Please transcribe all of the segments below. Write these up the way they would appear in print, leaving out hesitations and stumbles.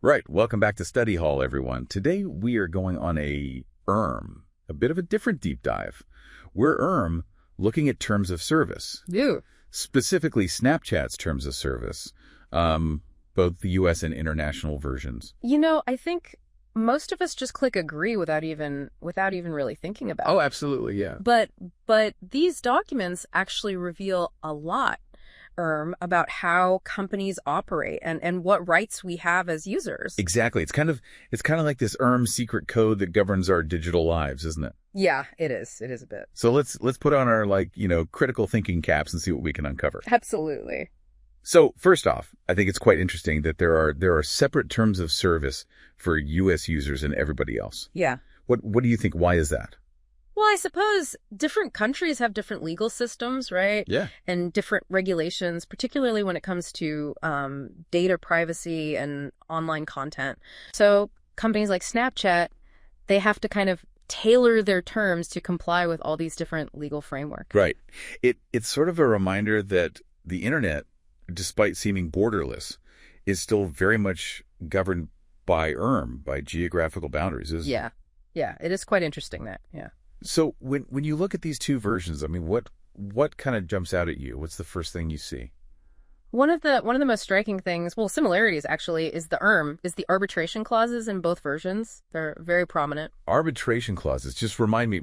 Right. Welcome back to Study Hall, everyone. Today we are going on a bit of a different deep dive. We're looking at terms of service. Ew. Specifically Snapchat's terms of service, both the U.S. and international versions. You know, I think most of us just click agree without even really thinking about it. Oh, absolutely, yeah. But these documents actually reveal a lot about how companies operate and what rights we have as users. Exactly. It's kind of like this secret code that governs our digital lives, isn't it? Yeah, it is. It is a bit. So let's put on our critical thinking caps and see what we can uncover. Absolutely. So first off, I think it's quite interesting that there are separate terms of service for U.S. users and everybody else. Yeah. What do you think? Why is that? Well, I suppose different countries have different legal systems, right? Yeah. And different regulations, particularly when it comes to data privacy and online content. So companies like Snapchat, they have to kind of tailor their terms to comply with all these different legal frameworks. Right. It's sort of a reminder that the internet, despite seeming borderless, is still very much governed by by geographical boundaries. Yeah. Yeah. It is quite interesting that. Yeah. So when you look at these two versions, I mean, what kind of jumps out at you? What's the first thing you see? One of the most striking things, well, similarities actually, is the arbitration clauses in both versions. They're very prominent. Arbitration clauses. Just remind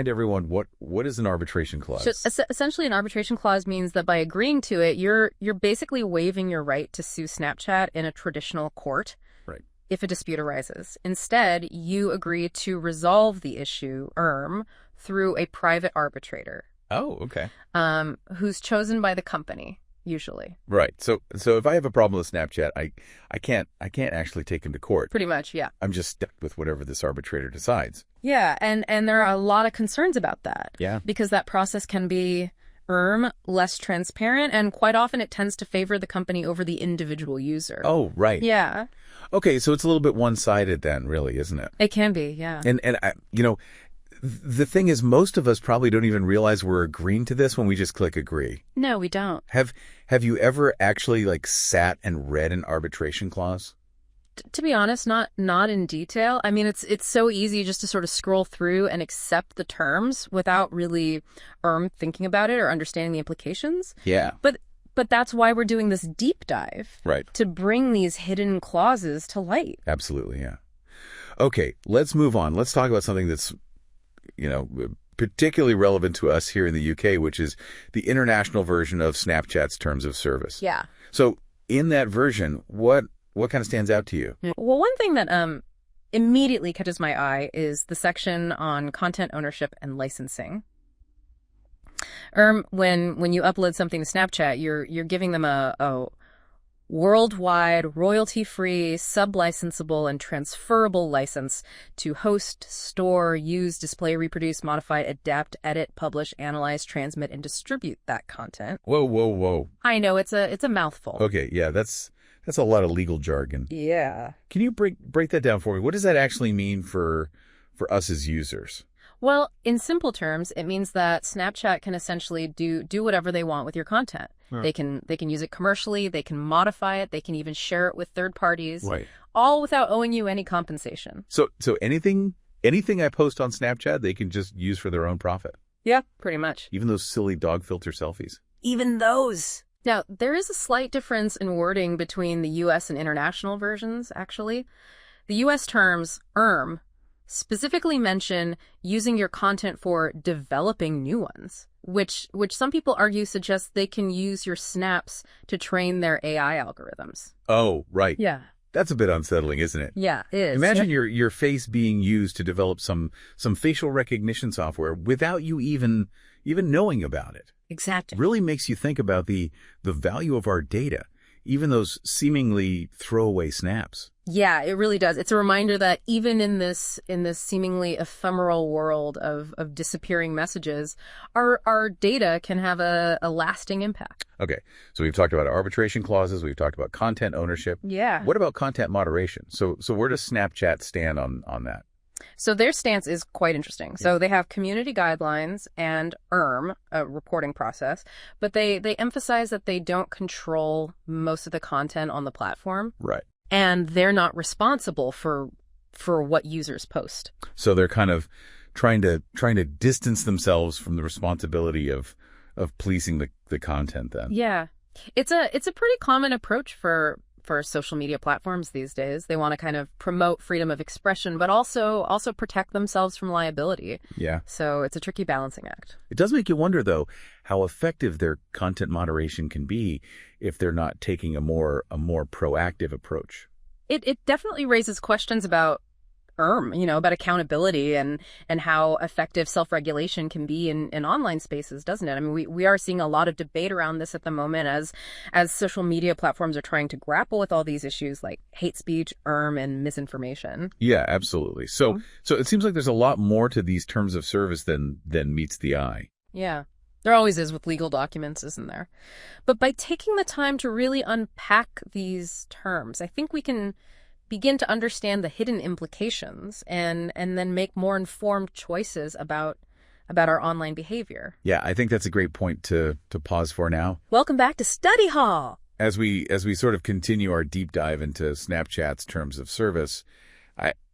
everyone what is an arbitration clause? So, essentially, an arbitration clause means that by agreeing to it, you're basically waiving your right to sue Snapchat in a traditional court. Right. If a dispute arises. Instead, you agree to resolve the issue, through a private arbitrator. Oh, okay. Who's chosen by the company, usually. Right. So if I have a problem with Snapchat, I can't actually take him to court. Pretty much, yeah. I'm just stuck with whatever this arbitrator decides. Yeah, and there are a lot of concerns about that. Yeah. Because that process can be less transparent, and quite often it tends to favor the company over the individual user. Oh, right. Yeah. Okay, so it's a little bit one-sided then, really, isn't it? It can be, yeah. And the thing is, most of us probably don't even realize we're agreeing to this when we just click agree. No, we don't. Have you ever actually sat and read an arbitration clause? To be honest, not in detail. I mean, it's so easy just to sort of scroll through and accept the terms without really thinking about it or understanding the implications. Yeah. But that's why we're doing this deep dive. Right. To bring these hidden clauses to light. Absolutely, yeah. Okay, let's move on. Let's talk about something that's, particularly relevant to us here in the UK, which is the international version of Snapchat's terms of service. Yeah. So in that version, what kind of stands out to you? Well, one thing that immediately catches my eye is the section on content ownership and licensing. When you upload something to Snapchat, you're giving them a worldwide, royalty-free, sub-licensable, and transferable license to host, store, use, display, reproduce, modify, adapt, edit, publish, analyze, transmit, and distribute that content. Whoa. I know, it's a mouthful. Okay, yeah, that's a lot of legal jargon. Yeah. Can you break that down for me? What does that actually mean for us as users? Well, in simple terms, it means that Snapchat can essentially do whatever they want with your content. Right. They can use it commercially, they can modify it, they can even share it with third parties, right, all without owing you any compensation. So anything I post on Snapchat, they can just use for their own profit? Yeah, pretty much. Even those silly dog filter selfies? Even those. Now, there is a slight difference in wording between the U.S. and international versions, actually. The U.S. terms, specifically mention using your content for developing new ones, which some people argue suggests they can use your snaps to train their AI algorithms. Oh, right. Yeah. That's a bit unsettling, isn't it? Yeah, it is. Imagine your face being used to develop some facial recognition software without you even knowing about it. Exactly. Really makes you think about the value of our data, even those seemingly throwaway snaps. Yeah, it really does. It's a reminder that even in this seemingly ephemeral world of disappearing messages, our data can have a lasting impact. Okay, so we've talked about arbitration clauses. We've talked about content ownership. Yeah. What about content moderation? So where does Snapchat stand on that? So their stance is quite interesting. So they have community guidelines and a reporting process, but they emphasize that they don't control most of the content on the platform. Right. and they're not responsible for what users post. So they're kind of trying to distance themselves from the responsibility of policing the content then. Yeah. It's a pretty common approach for social media platforms these days. They want to kind of promote freedom of expression, but also protect themselves from liability. Yeah. So it's a tricky balancing act. It does make you wonder, though, how effective their content moderation can be if they're not taking a more proactive approach. It definitely raises questions about about accountability and how effective self-regulation can be in online spaces, doesn't it? I mean, we are seeing a lot of debate around this at the moment as social media platforms are trying to grapple with all these issues like hate speech, and misinformation. Yeah, absolutely. So it seems like there's a lot more to these terms of service than meets the eye. Yeah. There always is with legal documents, isn't there? But by taking the time to really unpack these terms, I think we can begin to understand the hidden implications and then make more informed choices about our online behavior. Yeah, I think that's a great point to pause for now. Welcome back to Study Hall. As we sort of continue our deep dive into Snapchat's terms of service,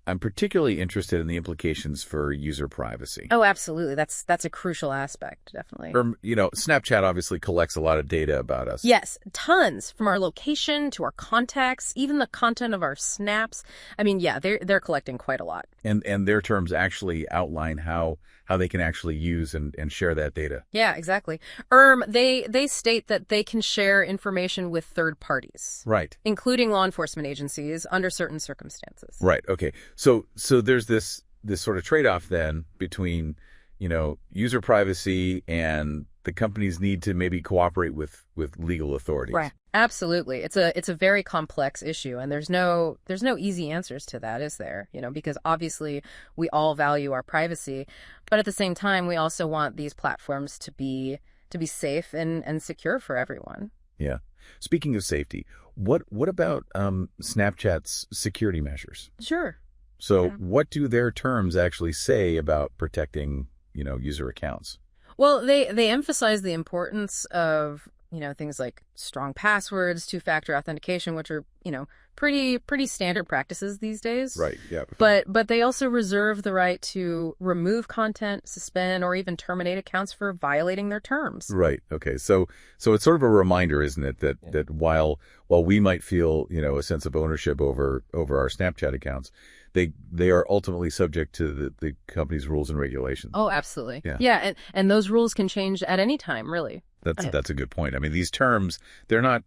I'm particularly interested in the implications for user privacy. Oh, absolutely. That's a crucial aspect, definitely. Snapchat obviously collects a lot of data about us. Yes, tons, from our location to our contacts, even the content of our snaps. I mean, yeah, they're collecting quite a lot. And their terms actually outline how they can actually use and share that data. Yeah, exactly. They state that they can share information with third parties. Right. Including law enforcement agencies under certain circumstances. Right. Okay. So there's this sort of trade-off then between, user privacy and the companies need to maybe cooperate with legal authorities. Right. Absolutely. It's a very complex issue, and there's no easy answers to that, is there? Because obviously we all value our privacy, but at the same time we also want these platforms to be safe and secure for everyone. Yeah. Speaking of safety, what about Snapchat's security measures? Sure. So what do their terms actually say about protecting, user accounts? Well, they emphasize the importance of, things like strong passwords, two-factor authentication, which are, pretty standard practices these days. Right. Yeah. But they also reserve the right to remove content, suspend, or even terminate accounts for violating their terms. Right. Okay. So it's sort of a reminder, isn't it, that while we might feel, a sense of ownership over our Snapchat accounts, they are ultimately subject to the company's rules and regulations. Oh, absolutely. Yeah. And those rules can change at any time, really. That's a good point. I mean, these terms, they're not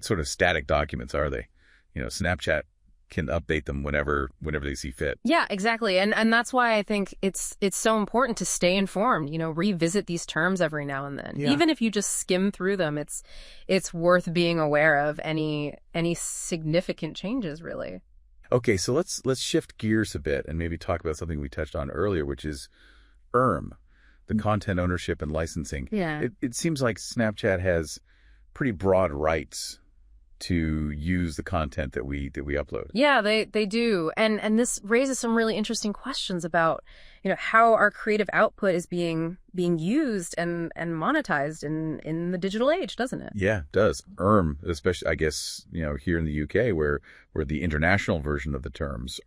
sort of static documents, are they? Snapchat can update them whenever they see fit. Yeah, exactly. And that's why I think it's so important to stay informed, revisit these terms every now and then. Yeah. Even if you just skim through them, it's worth being aware of any significant changes, really. Okay, so let's shift gears a bit and maybe talk about something we touched on earlier, which is the content ownership and licensing. Yeah. It seems like Snapchat has pretty broad rights to use the content that we upload. Yeah, they do. And this raises some really interesting questions about, how our creative output is being used and monetized in the digital age, doesn't it? Yeah, it does. Especially, I guess, here in the UK where the international version of the terms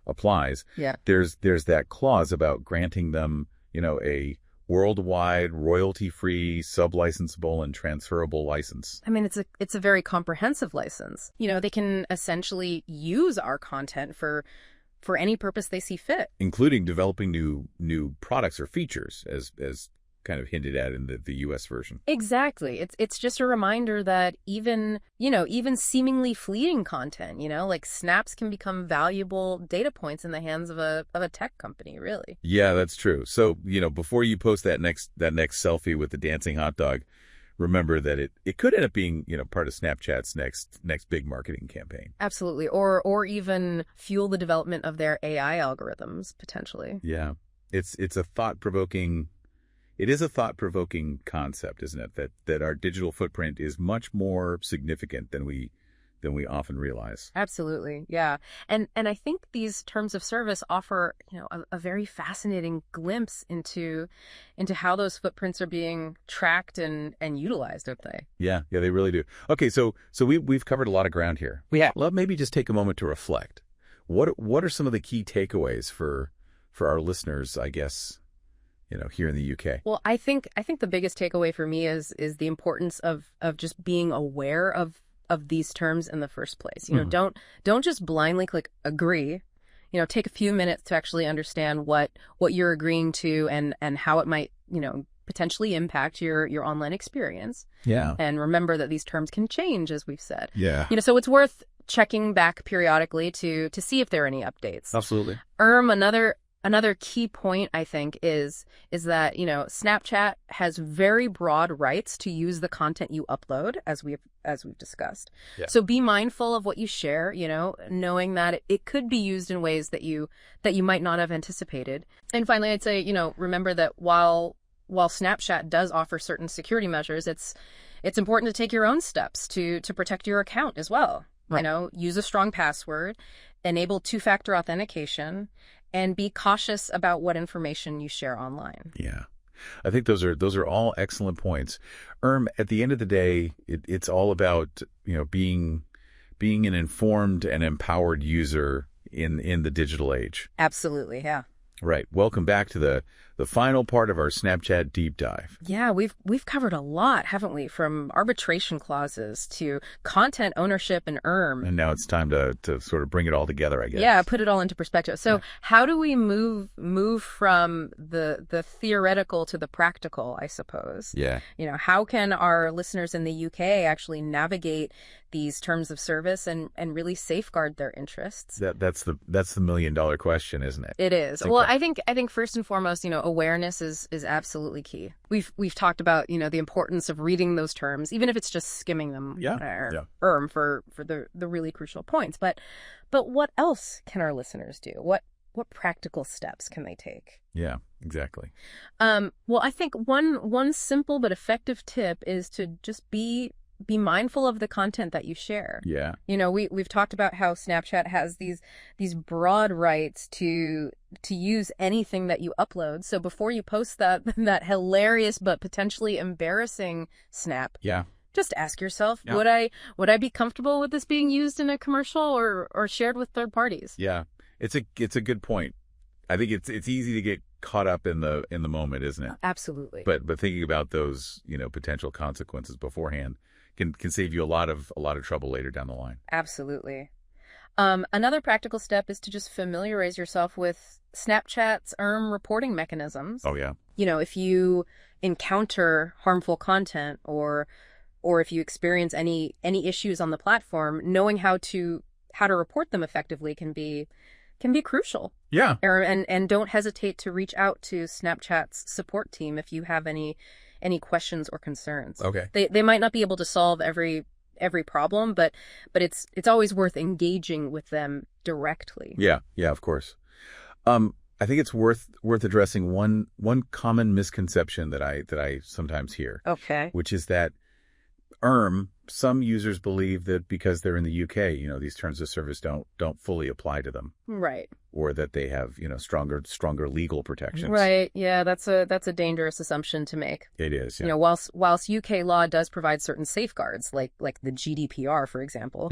applies. Yeah. There's that clause about granting them, a worldwide, royalty-free, sub-licensable, and transferable license. I mean, it's a very comprehensive license. They can essentially use our content for any purpose they see fit, including developing new products or features, as kind of hinted at in the U.S. version. Exactly. It's just a reminder that even seemingly fleeting content, like snaps can become valuable data points in the hands of a tech company, really. Yeah, that's true. So, before you post that next selfie with the dancing hot dog, remember that it could end up being, part of Snapchat's next big marketing campaign. Absolutely. Or even fuel the development of their AI algorithms, potentially. Yeah. It is a thought-provoking concept, isn't it? That our digital footprint is much more significant than we we often realize. Absolutely. Yeah. And I think these terms of service offer, a very fascinating glimpse into how those footprints are being tracked and utilized, don't they? Yeah, they really do. Okay, so we've covered a lot of ground here. We have. Well, maybe just take a moment to reflect. What are some of the key takeaways for our listeners, I guess, here in the UK? Well, I think the biggest takeaway for me is the importance of just being aware of these terms in the first place. Don't just blindly click agree. Take a few minutes to actually understand what you're agreeing to and how it might, potentially impact your online experience. Yeah. And remember that these terms can change, as we've said. Yeah. So it's worth checking back periodically to see if there are any updates. Absolutely. Another key point, I think, is that, Snapchat has very broad rights to use the content you upload, as we've discussed. Yeah. So be mindful of what you share, knowing that it could be used in ways that you might not have anticipated. And finally, I'd say, remember that while Snapchat does offer certain security measures, it's important to take your own steps to protect your account as well. Right. Use a strong password, enable two-factor authentication, and be cautious about what information you share online. Yeah. I think those are all excellent points. At the end of the day, it's all about, being an informed and empowered user in the digital age. Absolutely, yeah. Right. Welcome back to the final part of our Snapchat deep dive. Yeah, we've covered a lot, haven't we? From arbitration clauses to content ownership and And now it's time to sort of bring it all together, I guess. Yeah, put it all into perspective. So how do we move from the theoretical to the practical, I suppose? Yeah. How can our listeners in the UK actually navigate these terms of service and really safeguard their interests? That's the $1 million question, isn't it? It is. Well, I think first and foremost, awareness is absolutely key. We've talked about, the importance of reading those terms, even if it's just skimming them for the really crucial points. But what else can our listeners do? What practical steps can they take? Yeah, exactly. Well, I think one simple but effective tip is to just be mindful of the content that you share. Yeah. We've talked about how Snapchat has these broad rights to use anything that you upload. So before you post that hilarious but potentially embarrassing snap, just ask yourself, would I be comfortable with this being used in a commercial or shared with third parties? Yeah. It's a good point. I think it's easy to get caught up in the moment, isn't it? Absolutely. But thinking about those, potential consequences beforehand can save you a lot of trouble later down the line. Absolutely. Another practical step is to just familiarize yourself with Snapchat's reporting mechanisms. Oh, yeah. If you encounter harmful content or if you experience any issues on the platform, knowing how to report them effectively can be crucial. Yeah. And don't hesitate to reach out to Snapchat's support team if you have any questions or concerns. Okay. They might not be able to solve every problem, but it's always worth engaging with them directly. Yeah, of course. I think it's worth addressing one common misconception that I sometimes hear. Okay. Which is that some users believe that because they're in the UK, these terms of service don't fully apply to them. Right. Or that they have, stronger legal protections. Right. Yeah, that's a dangerous assumption to make. It is. Yeah. Whilst UK law does provide certain safeguards, like the GDPR, for example,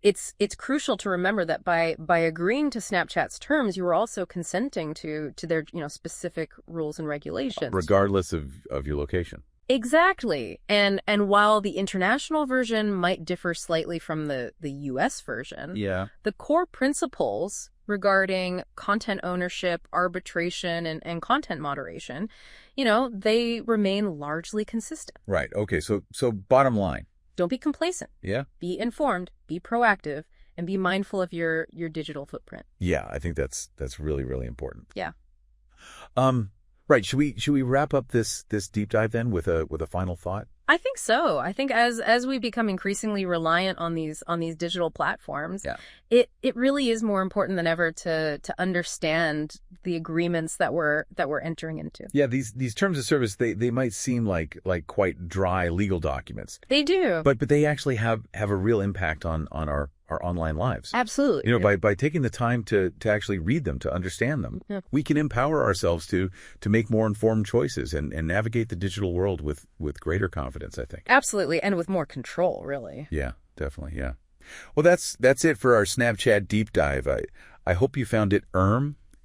it's crucial to remember that by agreeing to Snapchat's terms, you are also consenting to their specific rules and regulations, regardless of your location. Exactly. And while the international version might differ slightly from the US version, the core principles regarding content ownership, arbitration, and content moderation, they remain largely consistent. Right. Okay. So bottom line. Don't be complacent. Yeah. Be informed, be proactive, and be mindful of your digital footprint. Yeah, I think that's really, really important. Yeah. Right. Should we wrap up this deep dive then with a final thought? I think so. I think as we become increasingly reliant on these digital platforms, Yeah. it really is more important than ever to understand the agreements that we're entering into. Yeah, these terms of service, they might seem like quite dry legal documents. They do. But they actually have a real impact on our online lives. Absolutely. You know, by taking the time to actually read them, to understand them, Yeah. we can empower ourselves to make more informed choices and navigate the digital world with greater confidence, I think. Absolutely, and with more control, really. Yeah, definitely, yeah. Well, that's it for our Snapchat deep dive. I hope you found it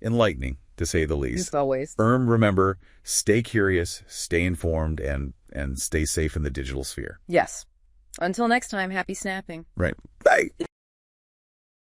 enlightening, to say the least. As always. Remember, stay curious, stay informed, and stay safe in the digital sphere. Yes. Until next time, happy snapping. Right. Bye.